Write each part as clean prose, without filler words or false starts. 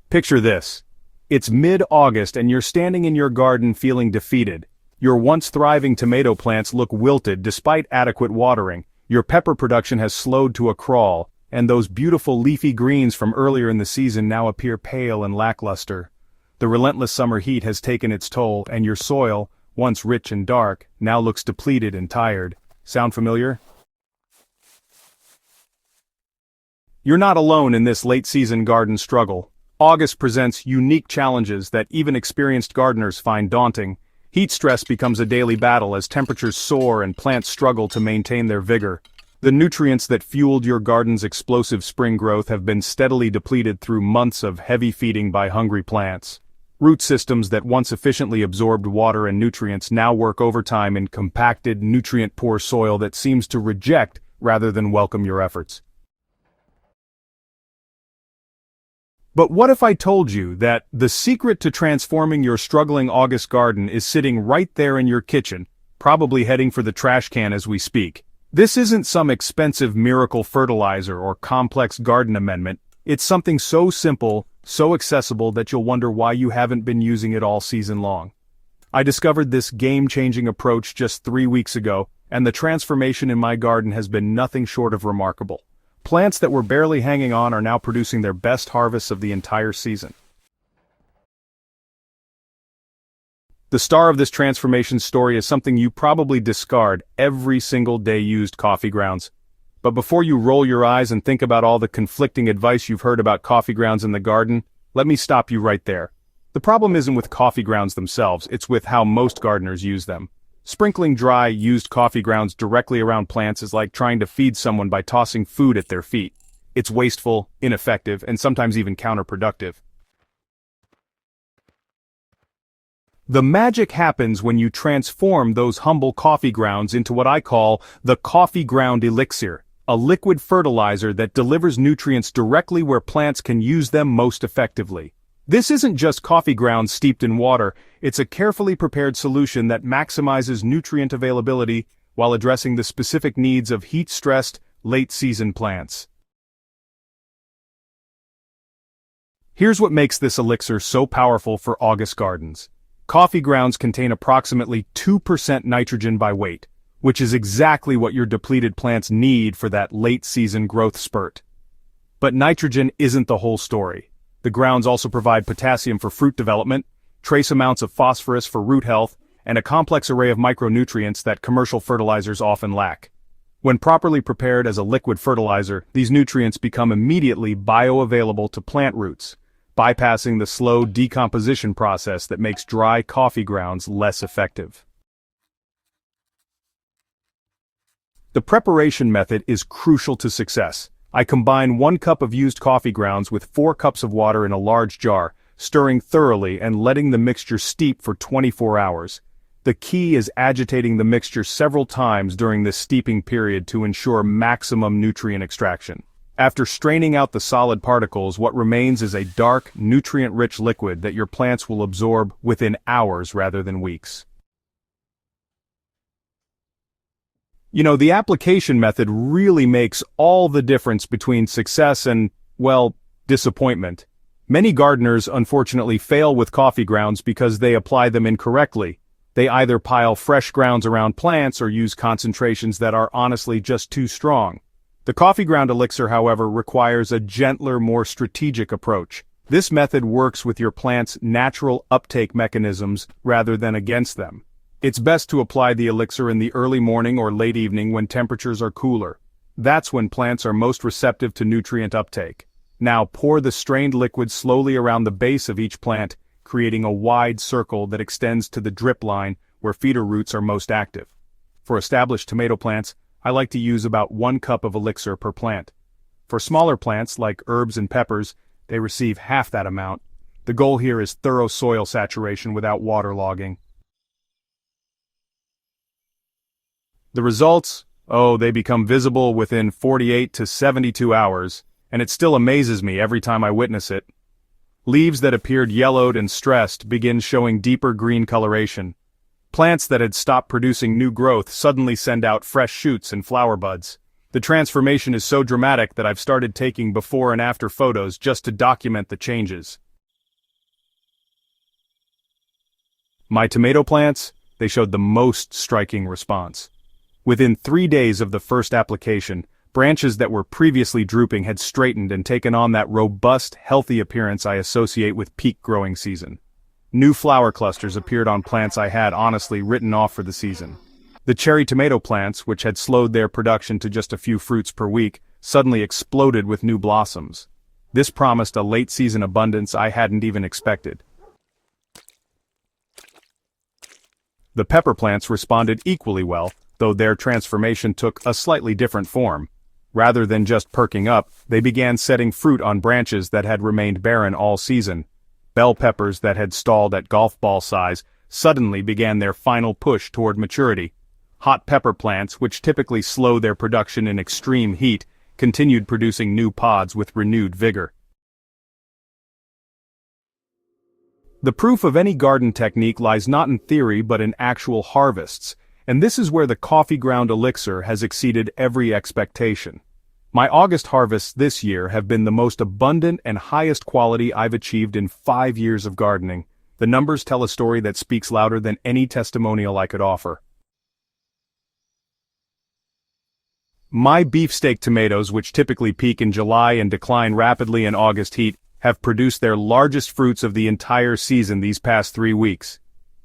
Picture this. It's mid-August and you're standing in your garden feeling defeated. Your once thriving tomato plants look wilted despite adequate watering. Your pepper production has slowed to a crawl, and those beautiful leafy greens from earlier in the season now appear pale and lackluster. The relentless summer heat has taken its toll, and your soil, once rich and dark, now looks depleted and tired. Sound familiar? You're not alone in this late-season garden struggle. August presents unique challenges that even experienced gardeners find daunting. Heat stress becomes a daily battle as temperatures soar and plants struggle to maintain their vigor. The nutrients that fueled your garden's explosive spring growth have been steadily depleted through months of heavy feeding by hungry plants. Root systems that once efficiently absorbed water and nutrients now work overtime in compacted, nutrient-poor soil that seems to reject rather than welcome your efforts. But what if I told you that the secret to transforming your struggling August garden is sitting right there in your kitchen, probably heading for the trash can as we speak? This isn't some expensive miracle fertilizer or complex garden amendment. It's something so simple, so accessible that you'll wonder why you haven't been using it all season long. I discovered this game-changing approach just 3 weeks ago, and the transformation in my garden has been nothing short of remarkable. Plants that were barely hanging on are now producing their best harvests of the entire season. The star of this transformation story is something you probably discard every single day: used coffee grounds. But before you roll your eyes and think about all the conflicting advice you've heard about coffee grounds in the garden, let me stop you right there. The problem isn't with coffee grounds themselves, it's with how most gardeners use them. Sprinkling dry, used coffee grounds directly around plants is like trying to feed someone by tossing food at their feet. It's wasteful, ineffective, and sometimes even counterproductive. The magic happens when you transform those humble coffee grounds into what I call the coffee ground elixir, a liquid fertilizer that delivers nutrients directly where plants can use them most effectively. This isn't just coffee grounds steeped in water, it's a carefully prepared solution that maximizes nutrient availability while addressing the specific needs of heat-stressed, late-season plants. Here's what makes this elixir so powerful for August gardens. Coffee grounds contain approximately 2% nitrogen by weight, which is exactly what your depleted plants need for that late-season growth spurt. But nitrogen isn't the whole story. The grounds also provide potassium for fruit development, trace amounts of phosphorus for root health, and a complex array of micronutrients that commercial fertilizers often lack. When properly prepared as a liquid fertilizer, these nutrients become immediately bioavailable to plant roots, bypassing the slow decomposition process that makes dry coffee grounds less effective. The preparation method is crucial to success. I combine 1 cup of used coffee grounds with 4 cups of water in a large jar, stirring thoroughly and letting the mixture steep for 24 hours. The key is agitating the mixture several times during this steeping period to ensure maximum nutrient extraction. After straining out the solid particles, what remains is a dark, nutrient-rich liquid that your plants will absorb within hours rather than weeks. You know, the application method really makes all the difference between success and, well, disappointment. Many gardeners unfortunately fail with coffee grounds because they apply them incorrectly. They either pile fresh grounds around plants or use concentrations that are honestly just too strong. The coffee ground elixir, however, requires a gentler, more strategic approach. This method works with your plant's natural uptake mechanisms rather than against them. It's best to apply the elixir in the early morning or late evening when temperatures are cooler. That's when plants are most receptive to nutrient uptake. Now pour the strained liquid slowly around the base of each plant, creating a wide circle that extends to the drip line where feeder roots are most active. For established tomato plants, I like to use about 1 cup of elixir per plant. For smaller plants like herbs and peppers, they receive half that amount. The goal here is thorough soil saturation without waterlogging. The results? Oh, they become visible within 48 to 72 hours, and it still amazes me every time I witness it. Leaves that appeared yellowed and stressed begin showing deeper green coloration. Plants that had stopped producing new growth suddenly send out fresh shoots and flower buds. The transformation is so dramatic that I've started taking before and after photos just to document the changes. My tomato plants, they showed the most striking response. Within 3 days of the first application, branches that were previously drooping had straightened and taken on that robust, healthy appearance I associate with peak growing season. New flower clusters appeared on plants I had honestly written off for the season. The cherry tomato plants, which had slowed their production to just a few fruits per week, suddenly exploded with new blossoms. This promised a late-season abundance I hadn't even expected. The pepper plants responded equally well, though their transformation took a slightly different form. Rather than just perking up, they began setting fruit on branches that had remained barren all season. Bell peppers that had stalled at golf ball size suddenly began their final push toward maturity. Hot pepper plants, which typically slow their production in extreme heat, continued producing new pods with renewed vigor. The proof of any garden technique lies not in theory but in actual harvests, and this is where the coffee ground elixir has exceeded every expectation. My August harvests this year have been the most abundant and highest quality I've achieved in 5 years of gardening. The numbers tell a story that speaks louder than any testimonial I could offer. My beefsteak tomatoes, which typically peak in July and decline rapidly in August heat, have produced their largest fruits of the entire season these past 3 weeks.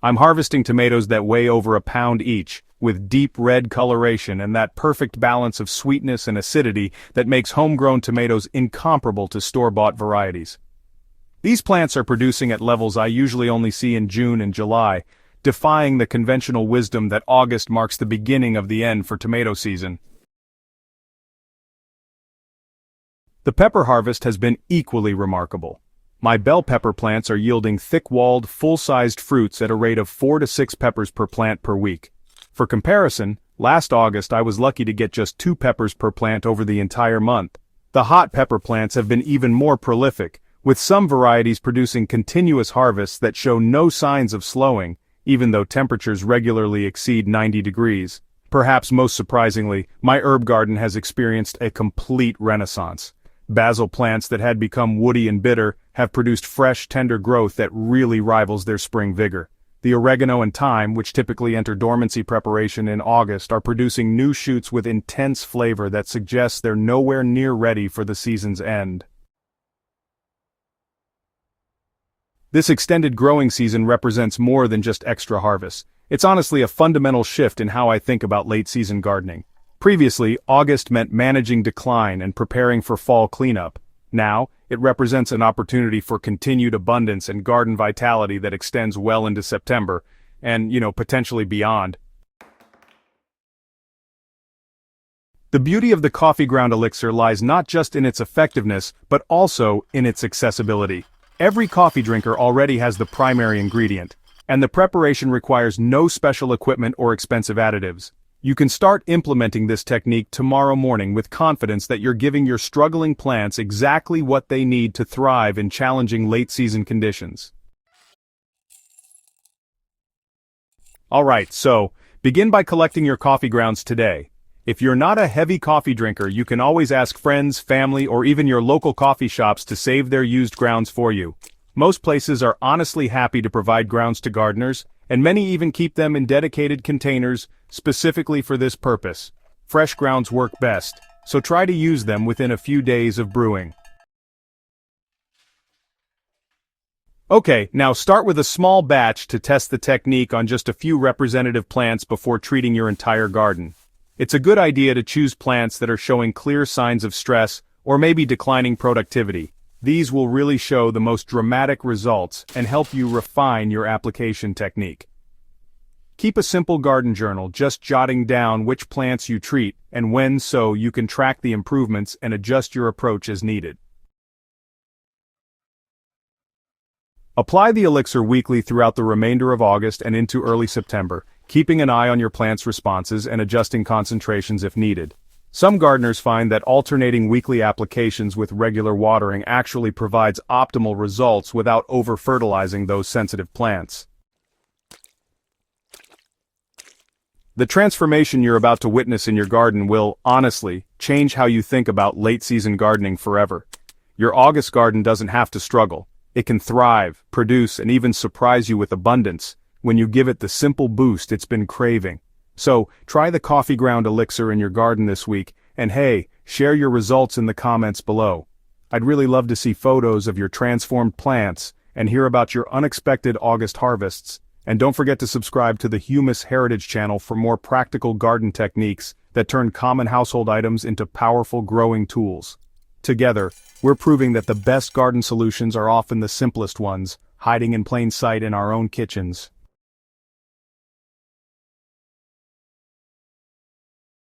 I'm harvesting tomatoes that weigh over a pound each, with deep red coloration and that perfect balance of sweetness and acidity that makes homegrown tomatoes incomparable to store-bought varieties. These plants are producing at levels I usually only see in June and July, defying the conventional wisdom that August marks the beginning of the end for tomato season. The pepper harvest has been equally remarkable. My bell pepper plants are yielding thick-walled, full-sized fruits at a rate of 4 to 6 peppers per plant per week. For comparison, last August I was lucky to get just 2 peppers per plant over the entire month. The hot pepper plants have been even more prolific, with some varieties producing continuous harvests that show no signs of slowing, even though temperatures regularly exceed 90 degrees. Perhaps most surprisingly, my herb garden has experienced a complete renaissance. Basil plants that had become woody and bitter have produced fresh, tender growth that really rivals their spring vigor. The oregano and thyme, which typically enter dormancy preparation in August, are producing new shoots with intense flavor that suggests they're nowhere near ready for the season's end. This extended growing season represents more than just extra harvests. It's honestly a fundamental shift in how I think about late-season gardening. Previously, August meant managing decline and preparing for fall cleanup. Now, it represents an opportunity for continued abundance and garden vitality that extends well into September, and, potentially beyond. The beauty of the coffee ground elixir lies not just in its effectiveness, but also in its accessibility. Every coffee drinker already has the primary ingredient, and the preparation requires no special equipment or expensive additives. You can start implementing this technique tomorrow morning with confidence that you're giving your struggling plants exactly what they need to thrive in challenging late-season conditions. Alright, so, begin by collecting your coffee grounds today. If you're not a heavy coffee drinker, you can always ask friends, family, or even your local coffee shops to save their used grounds for you. Most places are honestly happy to provide grounds to gardeners, and many even keep them in dedicated containers specifically for this purpose. Fresh grounds work best, so try to use them within a few days of brewing. Okay, now start with a small batch to test the technique on just a few representative plants before treating your entire garden. It's a good idea to choose plants that are showing clear signs of stress or maybe declining productivity. These will really show the most dramatic results and help you refine your application technique. Keep a simple garden journal, just jotting down which plants you treat and when, so you can track the improvements and adjust your approach as needed. Apply the elixir weekly throughout the remainder of August and into early September, keeping an eye on your plant's responses and adjusting concentrations if needed. Some gardeners find that alternating weekly applications with regular watering actually provides optimal results without over-fertilizing those sensitive plants. The transformation you're about to witness in your garden will, honestly, change how you think about late-season gardening forever. Your August garden doesn't have to struggle. It can thrive, produce, and even surprise you with abundance, when you give it the simple boost it's been craving. So, try the coffee ground elixir in your garden this week, and hey, share your results in the comments below. I'd really love to see photos of your transformed plants and hear about your unexpected August harvests. And don't forget to subscribe to the Humus Heritage channel for more practical garden techniques that turn common household items into powerful growing tools. Together, we're proving that the best garden solutions are often the simplest ones, hiding in plain sight in our own kitchens.